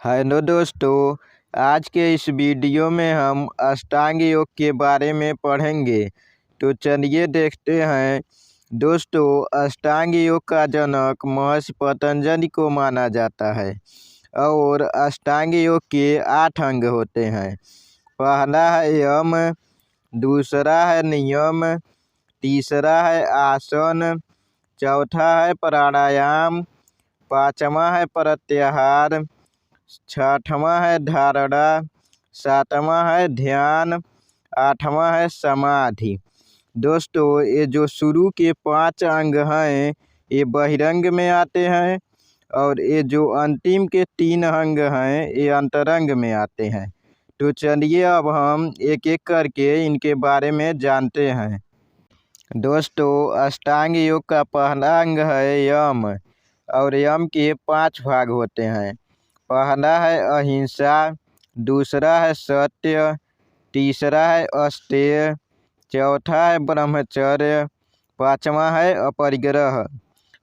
Hello दोस्तों, आज के इस वीडियो में हम अष्टांग योग के बारे में पढ़ेंगे। तो चलिए देखते हैं। दोस्तों, अष्टांग योग का जनक महर्षि पतंजलि को माना जाता है और अष्टांग योग के 8 अंग होते हैं। पहला है यम, दूसरा है नियम, तीसरा है आसन, चौथा है प्राणायाम, पाँचवा है प्रत्याहार, छठवां है धारणा, सातवां है ध्यान, आठवां है समाधि। दोस्तों, ये जो शुरू के 5 अंग हैं ये बहिरंग में आते हैं और ये जो अंतिम के 3 अंग हैं ये अंतरंग में आते हैं। तो चलिए अब हम एक एक करके इनके बारे में जानते हैं। दोस्तों, अष्टांग योग का पहला अंग है यम और यम के 5 भाग होते हैं। पहला है अहिंसा, दूसरा है सत्य, तीसरा है अस्तेय, चौथा है ब्रह्मचर्य, पाँचवा है अपरिग्रह।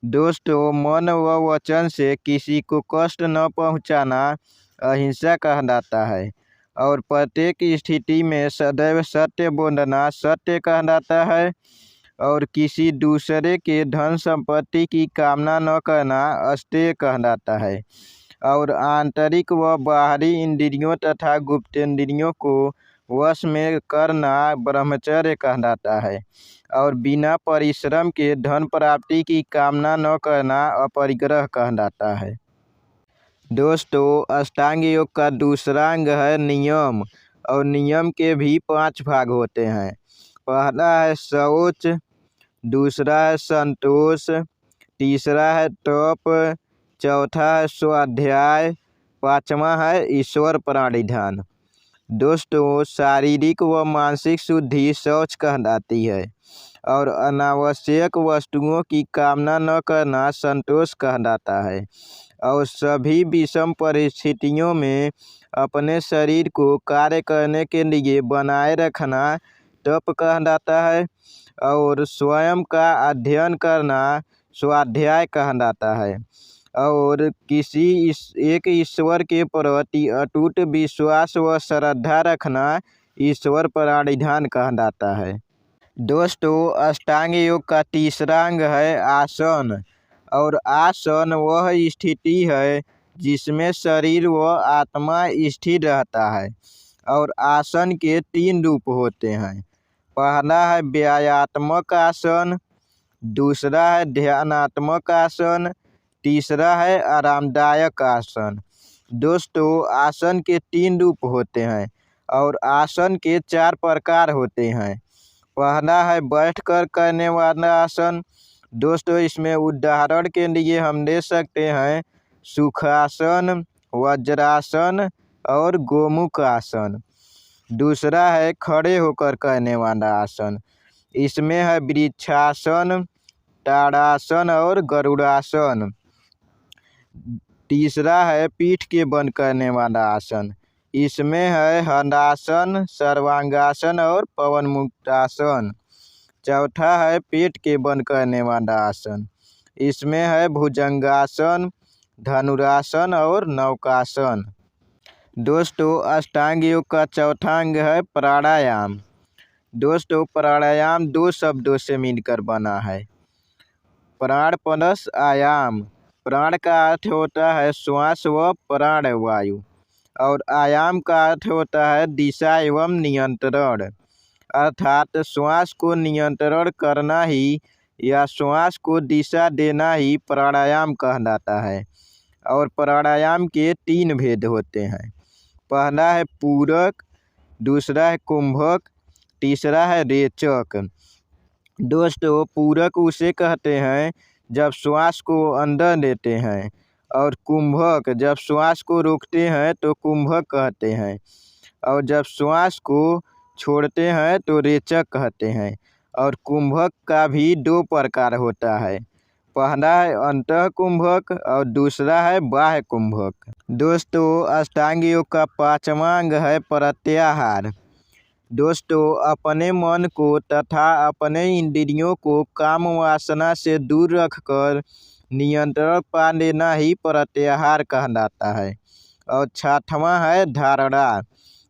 दोस्तों, मन व वचन से किसी को कष्ट न पहुंचाना अहिंसा कहलाता है और प्रत्येक स्थिति में सदैव सत्य बोलना सत्य कहलाता है और किसी दूसरे के धन संपत्ति की कामना न करना अस्तेय कहलाता है और आंतरिक व बाहरी इंद्रियों तथा गुप्तेंद्रियों को वश में करना ब्रह्मचर्य कहलाता है और बिना परिश्रम के धन प्राप्ति की कामना न करना अपरिग्रह कहलाता है। दोस्तों, अष्टांग योग का दूसरा अंग है नियम और नियम के भी 5 भाग होते हैं। पहला है शौच, दूसरा है संतोष, तीसरा है तप, चौथा है स्वाध्याय, पाँचवा है ईश्वर प्रणिधान। दोस्तों, शारीरिक व मानसिक शुद्धि शौच कहलाती है और अनावश्यक वस्तुओं की कामना न करना संतोष कहलाता है और सभी विषम परिस्थितियों में अपने शरीर को कार्य करने के लिए बनाए रखना तप कहलाता है और स्वयं का अध्ययन करना स्वाध्याय कहलाता है और किसी एक ईश्वर के प्रति अटूट विश्वास व श्रद्धा रखना ईश्वर प्रणिधान कहलाता है। दोस्तों, अष्टांग योग का तीसरा अंग है आसन और आसन वह स्थिति है जिसमें शरीर व आत्मा स्थिर रहता है और आसन के 3 रूप होते हैं। पहला है व्यायात्मक आसन, दूसरा है ध्यानात्मक आसन, तीसरा है आरामदायक आसन। दोस्तों, आसन के 3 रूप होते हैं और आसन के 4 प्रकार होते हैं। पहला है बैठकर करने वाला आसन। दोस्तों, इसमें उदाहरण के लिए हम ले सकते हैं सुखासन, वज्रासन और गोमुख आसन। दूसरा है खड़े होकर करने वाला आसन। इसमें है वृक्षासन, ताड़ासन और गरुड़ासन। तीसरा है पीठ के बल करने वाला आसन। इसमें है हलासन, सर्वांगासन और पवन मुक्तासन। चौथा है पेट के बल करने वाला आसन। इसमें है भुजंगासन, धनुरासन और नौकासन। दोस्तों, अष्टांग योग का चौथा अंग है प्राणायाम। दोस्तों, प्राणायाम 2 शब्दों से मिलकर बना है, प्राण प्लस आयाम। प्राण का अर्थ होता है श्वास व प्राण वायु और आयाम का अर्थ होता है दिशा एवं नियंत्रण, अर्थात श्वास को नियंत्रण करना ही या श्वास को दिशा देना ही प्राणायाम कहलाता है और प्राणायाम के 3 भेद होते हैं। पहला है पूरक, दूसरा है कुंभक, तीसरा है रेचक। दोस्तों, पूरक उसे कहते हैं जब श्वास को अंदर लेते हैं और कुंभक जब श्वास को रोकते हैं तो कुंभक कहते हैं और जब श्वास को छोड़ते हैं तो रेचक कहते हैं। और कुंभक का भी 2 प्रकार होता है, पहला है अंतः कुंभक और दूसरा है बाह्य कुंभक। दोस्तों, अष्टांग योग का 5वां अंग है प्रत्याहार। दोस्तों, अपने मन को तथा अपने इंद्रियों को काम वासना से दूर रखकर नियंत्रण पा लेना ही प्रत्याहार कहलाता है और छठवां है धारणा।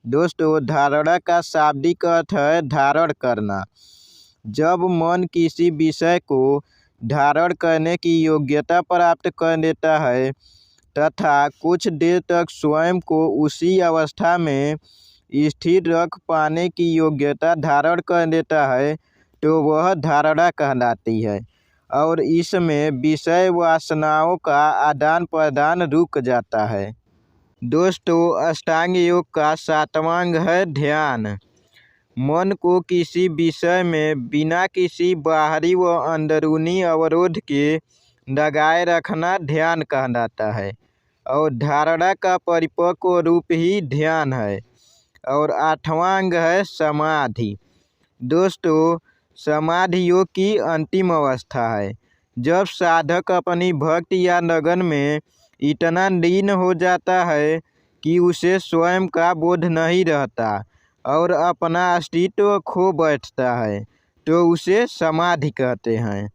दोस्तों, धारणा का शाब्दिक अर्थ है धारण करना। जब मन किसी विषय को धारण करने की योग्यता प्राप्त कर लेता है तथा कुछ देर तक स्वयं को उसी अवस्था में स्थिर रख पाने की योग्यता धारण कर लेता है तो वह धारणा कहलाती है और इसमें विषय वासनाओं का आदान प्रदान रुक जाता है। दोस्तों, अष्टांग योग का 7वां अंग है ध्यान। मन को किसी विषय में बिना किसी बाहरी व अंदरूनी अवरोध के लगाए रखना ध्यान कहलाता है और धारणा का परिपक्व रूप ही ध्यान है। और 8वां अंग है समाधि। दोस्तों, समाधि योग की अंतिम अवस्था है जब साधक अपनी भक्ति या लगन में इतना लीन हो जाता है कि उसे स्वयं का बोध नहीं रहता और अपना अस्तित्व खो बैठता है तो उसे समाधि कहते हैं।